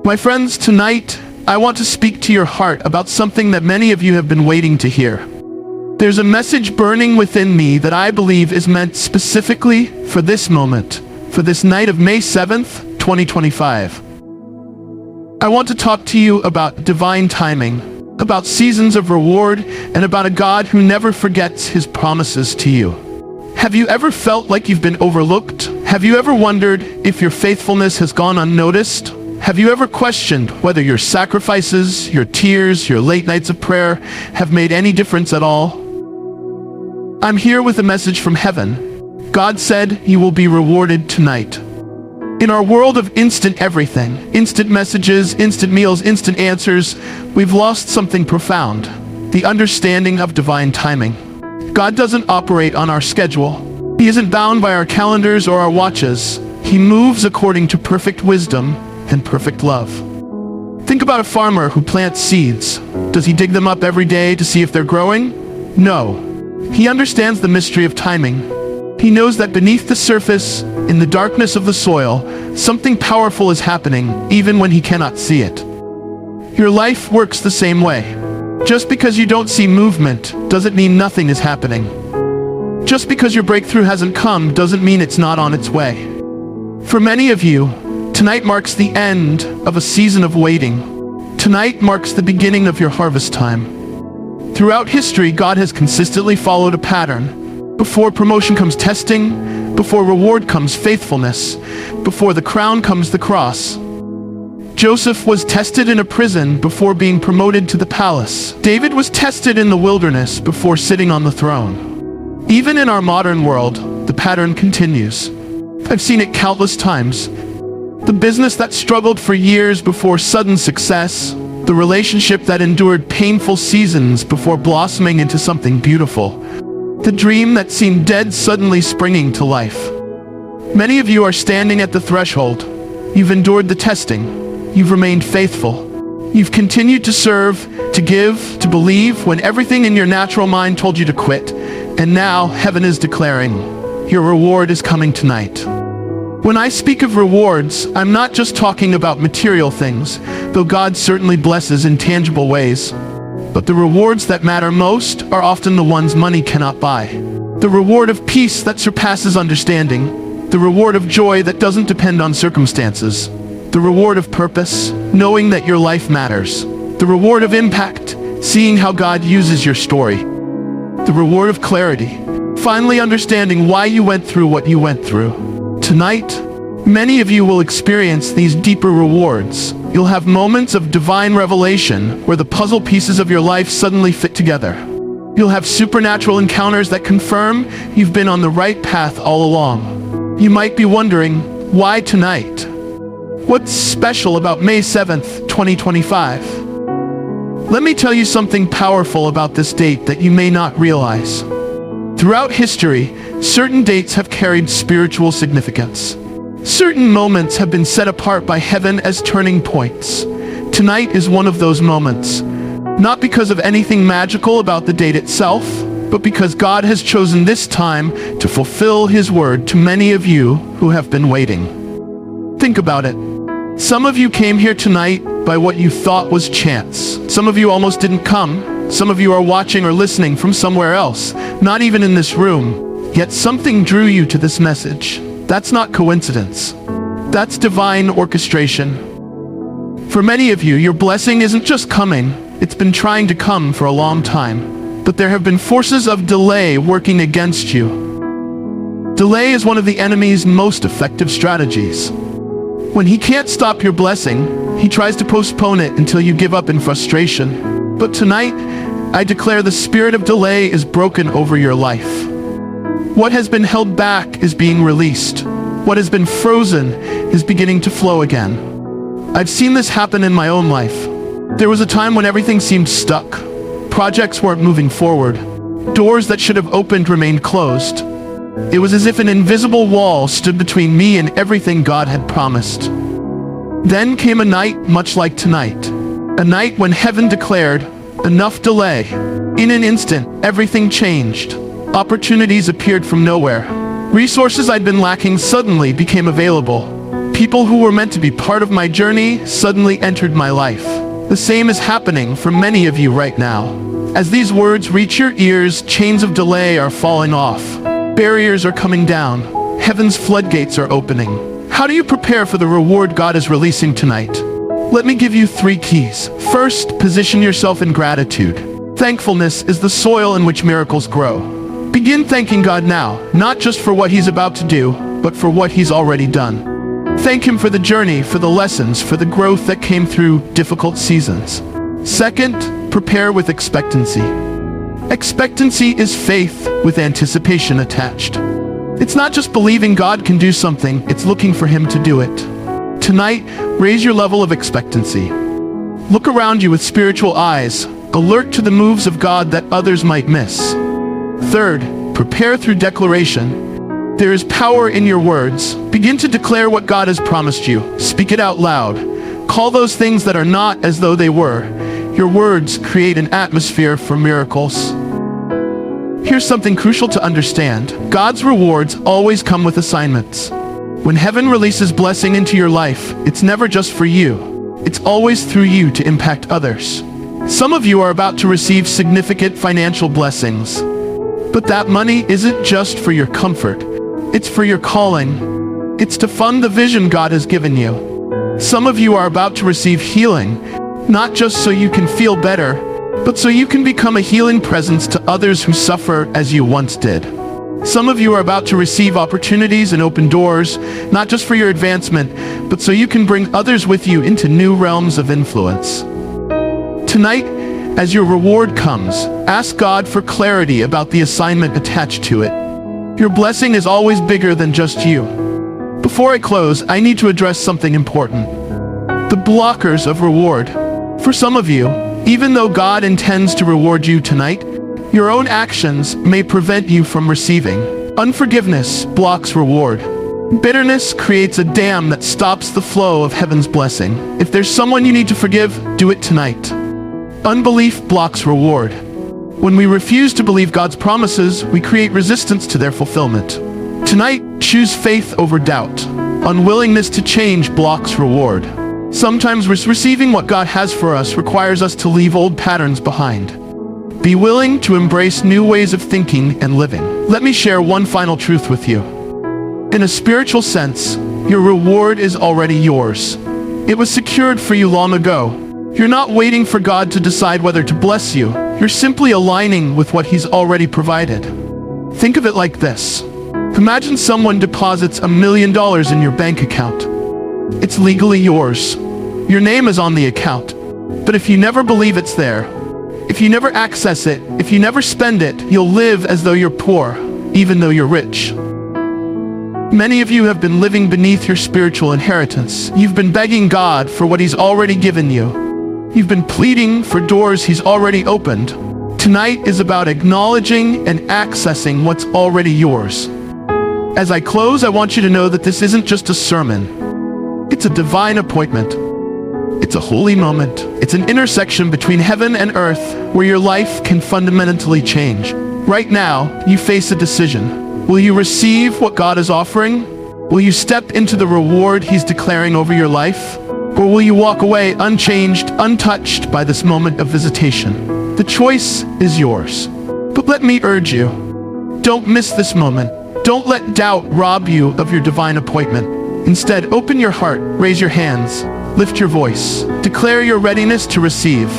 My friends, tonight, I want to speak to your heart about something that many of you have been waiting to hear. There's a message burning within me that I believe is meant specifically for this moment, for this night of May 7th, 2025. I want to talk to you about divine timing, about seasons of reward, and about a God who never forgets his promises to you. Have you ever felt like you've been overlooked? Have you ever wondered if your faithfulness has gone unnoticed? Have you ever questioned whether your sacrifices, your tears, your late nights of prayer have made any difference at all? I'm here with a message from heaven. God said you will be rewarded tonight. In our world of instant everything, instant messages, instant meals, instant answers, we've lost something profound: the understanding of divine timing. God doesn't operate on our schedule. He isn't bound by our calendars or our watches. He moves according to perfect wisdom and perfect love. Think about a farmer who plants seeds. Does he dig them up every day to see if they're growing? No. He understands the mystery of timing. He knows that beneath the surface, in the darkness of the soil, something powerful is happening, even when he cannot see it. Your life works the same way. Just because you don't see movement doesn't mean nothing is happening. Just because your breakthrough hasn't come doesn't mean it's not on its way. For many of you, tonight marks the end of a season of waiting. Tonight marks the beginning of your harvest time. Throughout history, God has consistently followed a pattern. Before promotion comes testing, before reward comes faithfulness, before the crown comes the cross. Joseph was tested in a prison before being promoted to the palace. David was tested in the wilderness before sitting on the throne. Even in our modern world, the pattern continues. I've seen it countless times. The business that struggled for years before sudden success, the relationship that endured painful seasons before blossoming into something beautiful, the dream that seemed dead suddenly springing to life. Many of you are standing at the threshold. You've endured the testing. You've remained faithful. You've continued to serve, to give, to believe when everything in your natural mind told you to quit. And now heaven is declaring, your reward is coming tonight. When I speak of rewards, I'm not just talking about material things, though God certainly blesses in tangible ways. But the rewards that matter most are often the ones money cannot buy. The reward of peace that surpasses understanding. The reward of joy that doesn't depend on circumstances. The reward of purpose, knowing that your life matters. The reward of impact, seeing how God uses your story. The reward of clarity, finally understanding why you went through what you went through. Tonight, many of you will experience these deeper rewards. You'll have moments of divine revelation where the puzzle pieces of your life suddenly fit together. You'll have supernatural encounters that confirm you've been on the right path all along. You might be wondering, why tonight? What's special about May 7th, 2025? Let me tell you something powerful about this date that you may not realize. Throughout history, certain dates have carried spiritual significance. Certain moments have been set apart by heaven as turning points. Tonight is one of those moments, not because of anything magical about the date itself, but because God has chosen this time to fulfill his word to many of you who have been waiting. Think about it. Some of you came here tonight by what you thought was chance. Some of you almost didn't come. Some of you are watching or listening from somewhere else, not even in this room. Yet something drew you to this message. That's not coincidence. That's divine orchestration. For many of you, your blessing isn't just coming. It's been trying to come for a long time. But there have been forces of delay working against you. Delay is one of the enemy's most effective strategies. When he can't stop your blessing, he tries to postpone it until you give up in frustration. But tonight, I declare the spirit of delay is broken over your life. What has been held back is being released. What has been frozen is beginning to flow again. I've seen this happen in my own life. There was a time when everything seemed stuck. Projects weren't moving forward. Doors that should have opened remained closed. It was as if an invisible wall stood between me and everything God had promised. Then came a night much like tonight. A night when heaven declared, enough delay. In an instant, everything changed. Opportunities appeared from nowhere. Resources I'd been lacking suddenly became available. People who were meant to be part of my journey suddenly entered my life. The same is happening for many of you right now. As these words reach your ears, chains of delay are falling off. Barriers are coming down. Heaven's floodgates are opening. How do you prepare for the reward God is releasing tonight? Let me give you 3 keys. First, position yourself in gratitude. Thankfulness is the soil in which miracles grow. Begin thanking God now, not just for what He's about to do, but for what He's already done. Thank Him for the journey, for the lessons, for the growth that came through difficult seasons. Second, prepare with expectancy. Expectancy is faith with anticipation attached. It's not just believing God can do something, it's looking for Him to do it. Tonight, raise your level of expectancy. Look around you with spiritual eyes, alert to the moves of God that others might miss. Third, prepare through declaration. There is power in your words. Begin to declare what God has promised you. Speak it out loud. Call those things that are not as though they were. Your words create an atmosphere for miracles. Here's something crucial to understand. God's rewards always come with assignments. When heaven releases blessing into your life, it's never just for you. It's always through you to impact others. Some of you are about to receive significant financial blessings. But that money isn't just for your comfort. It's for your calling. It's to fund the vision God has given you. Some of you are about to receive healing, not just so you can feel better, but so you can become a healing presence to others who suffer as you once did. Some of you are about to receive opportunities and open doors, not just for your advancement, but so you can bring others with you into new realms of influence. Tonight, as your reward comes, ask God for clarity about the assignment attached to it. Your blessing is always bigger than just you. Before I close, I need to address something important. The blockers of reward. For some of you, even though God intends to reward you tonight, your own actions may prevent you from receiving. Unforgiveness blocks reward. Bitterness creates a dam that stops the flow of heaven's blessing. If there's someone you need to forgive, do it tonight. Unbelief blocks reward. When we refuse to believe God's promises, we create resistance to their fulfillment. Tonight, choose faith over doubt. Unwillingness to change blocks reward. Sometimes receiving what God has for us requires us to leave old patterns behind. Be willing to embrace new ways of thinking and living. Let me share one final truth with you. In a spiritual sense, your reward is already yours. It was secured for you long ago. You're not waiting for God to decide whether to bless you. You're simply aligning with what He's already provided. Think of it like this. Imagine someone deposits $1 million in your bank account. It's legally yours. Your name is on the account. But if you never believe it's there, if you never access it, if you never spend it, you'll live as though you're poor, even though you're rich. Many of you have been living beneath your spiritual inheritance. You've been begging God for what He's already given you. You've been pleading for doors He's already opened. Tonight is about acknowledging and accessing what's already yours. As I close, I want you to know that this isn't just a sermon. It's a divine appointment. It's a holy moment. It's an intersection between heaven and earth where your life can fundamentally change. Right now, you face a decision. Will you receive what God is offering? Will you step into the reward He's declaring over your life? Or will you walk away unchanged, untouched by this moment of visitation? The choice is yours. But let me urge you, don't miss this moment. Don't let doubt rob you of your divine appointment. Instead, open your heart, raise your hands, lift your voice, declare your readiness to receive.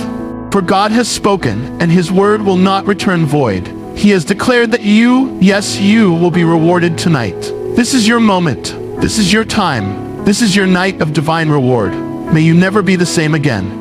For God has spoken, and His word will not return void. He has declared that you, yes, you, will be rewarded tonight. This is your moment. This is your time. This is your night of divine reward. May you never be the same again.